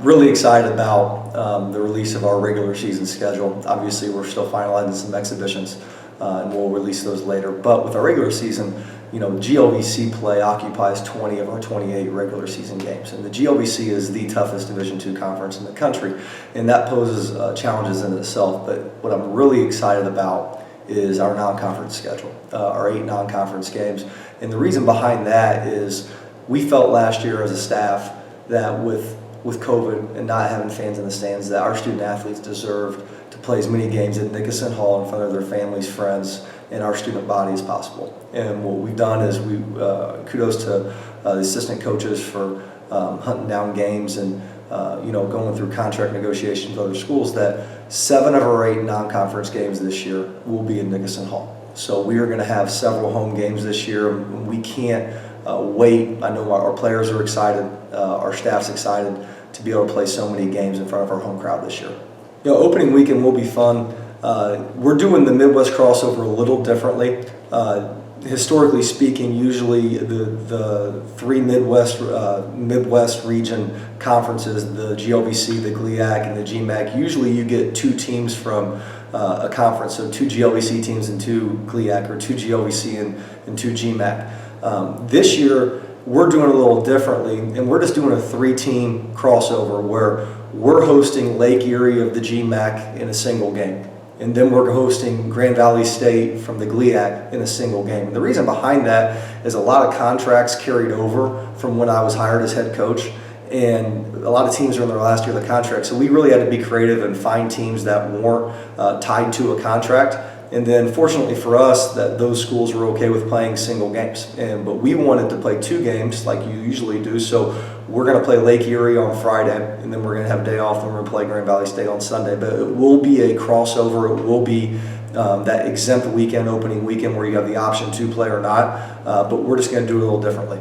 Really excited about the release of our regular season schedule. Obviously, we're still finalizing some exhibitions, and we'll release those later. But with our regular season, GLVC play occupies 20 of our 28 regular season games. And the GLVC is the toughest Division II conference in the country, and that poses challenges in itself. But what I'm really excited about is our non-conference schedule, our 8 non-conference games. And the reason behind that is we felt last year as a staff that with COVID and not having fans in the stands, that our student athletes deserved to play as many games at Nickerson Hall in front of their families, friends, and our student body as possible. And what we've done is kudos to the assistant coaches for hunting down games and going through contract negotiations with other schools, that 7 of our 8 non-conference games this year will be in Nickerson Hall. So we are going to have several home games this year. We can't wait. I know our players are excited, our staff's excited to be able to play so many games in front of our home crowd this year. Opening weekend will be fun. We're doing the Midwest crossover a little differently. Historically speaking, usually the 3 Midwest region conferences, the GLVC, the GLIAC, and the GMAC, usually you get 2 teams from a conference, so 2 GLVC teams and 2 GLIAC, or 2 GLVC and 2 GMAC. This year, we're doing it a little differently, and we're just doing a 3-team crossover where we're hosting Lake Erie of the GMAC in a single game. And then we're hosting Grand Valley State from the GLIAC in a single game. And the reason behind that is a lot of contracts carried over from when I was hired as head coach, and a lot of teams are in their last year of the contract. So we really had to be creative and find teams that weren't tied to a contract. And then fortunately for us, that those schools were okay with playing single games. But we wanted to play 2 games like you usually do. So we're going to play Lake Erie on Friday, and then we're going to have a day off, and we're going to play Grand Valley State on Sunday. But it will be a crossover. It will be that exempt weekend, opening weekend, where you have the option to play or not. But we're just going to do it a little differently.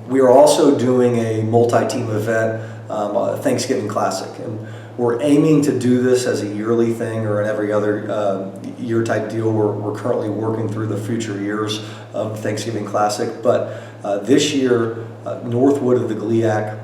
We are also doing a multi-team event, a Thanksgiving Classic. And we're aiming to do this as a yearly thing or an every other year type deal. We're currently working through the future years of Thanksgiving Classic. But this year, Northwood of the GLIAC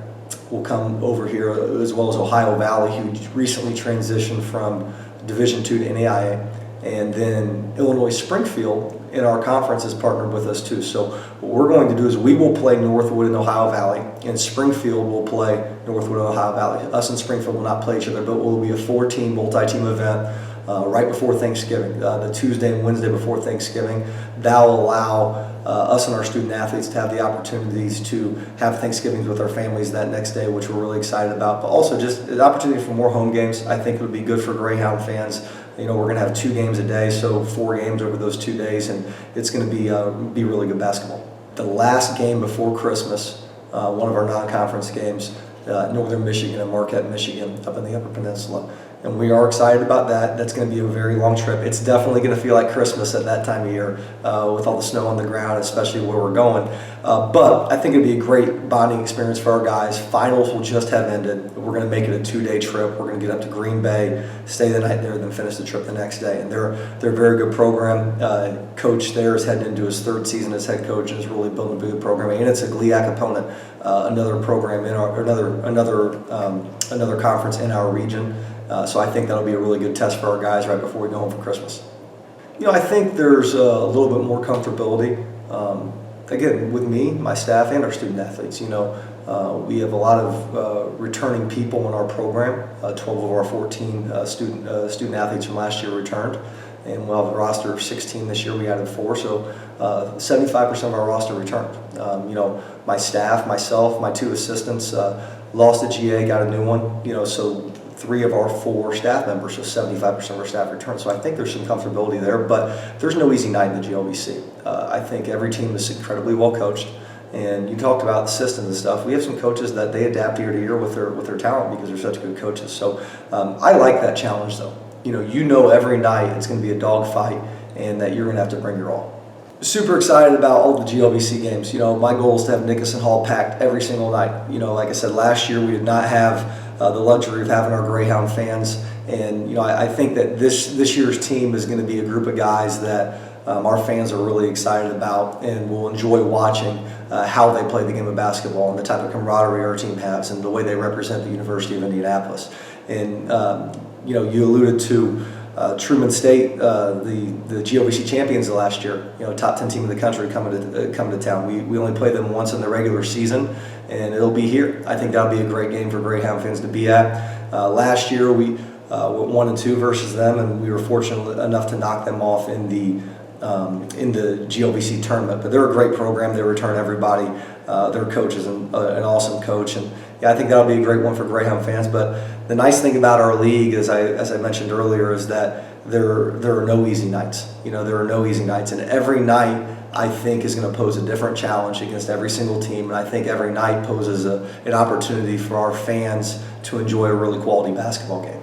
will come over here, as well as Ohio Valley, who recently transitioned from Division II to NAIA. And then Illinois Springfield in our conference has partnered with us too. So what we're going to do is we will play Northwood and Ohio Valley, and Springfield will play Northwood and Ohio Valley. Us and Springfield will not play each other, but it will be a 4-team, multi-team event right before Thanksgiving, the Tuesday and Wednesday before Thanksgiving. That will allow us and our student athletes to have the opportunities to have Thanksgivings with our families that next day, which we're really excited about. But also just the opportunity for more home games. I think it would be good for Greyhound fans. We're going to have 2 games a day, so 4 games over those 2 days, and it's going to be really good basketball. The last game before Christmas, one of our non-conference games, Northern Michigan and Marquette, Michigan, up in the Upper Peninsula. And we are excited about that. That's going to be a very long trip. It's definitely going to feel like Christmas at that time of year with all the snow on the ground, especially where we're going. But I think it'd be a great bonding experience for our guys. Finals will just have ended. We're going to make it a 2-day trip. We're going to get up to Green Bay, stay the night there, and then finish the trip the next day. And they're a very good program. Coach there is heading into his 3rd season as head coach and is really building a good program. And it's a GLIAC opponent, another program in our another conference in our region. So I think that'll be a really good test for our guys right before we go home for Christmas. I think there's a little bit more comfortability. Again, with me, my staff, and our student athletes. We have a lot of returning people in our program. 12 of our 14 student athletes from last year returned, and we'll have a roster of 16 this year. We added 4, so 75% of our roster returned. My staff, myself, my 2 assistants lost a GA, got a new one. So 3 of our 4 staff members, so 75% of our staff returned. So I think there's some comfortability there, but there's no easy night in the GLVC. I think every team is incredibly well coached, and you talked about systems and stuff. We have some coaches that they adapt year to year with their talent because they're such good coaches. So I like that challenge though. Every night it's going to be a dogfight, and that you're going to have to bring your all. Super excited about all the GLVC games. My goal is to have Nickerson Hall packed every single night. Like I said, last year we did not have the luxury of having our Greyhound fans, and I think that this year's team is going to be a group of guys that our fans are really excited about and will enjoy watching how they play the game of basketball and the type of camaraderie our team has and the way they represent the University of Indianapolis. And you alluded to Truman State, the GOVC champions of last year, top 10 team in the country coming to town. We only played them once in the regular season, and it'll be here. I think that'll be a great game for Greyhound fans to be at. Last year we went 1-2 versus them, and we were fortunate enough to knock them off in the GOVC tournament. But they're a great program. They return everybody. Their coach is an awesome coach, and I think that'll be a great one for Greyhound fans. But the nice thing about our league, as I mentioned earlier, is that there are no easy nights. There are no easy nights, and every night I think is going to pose a different challenge against every single team. And I think every night poses an opportunity for our fans to enjoy a really quality basketball game.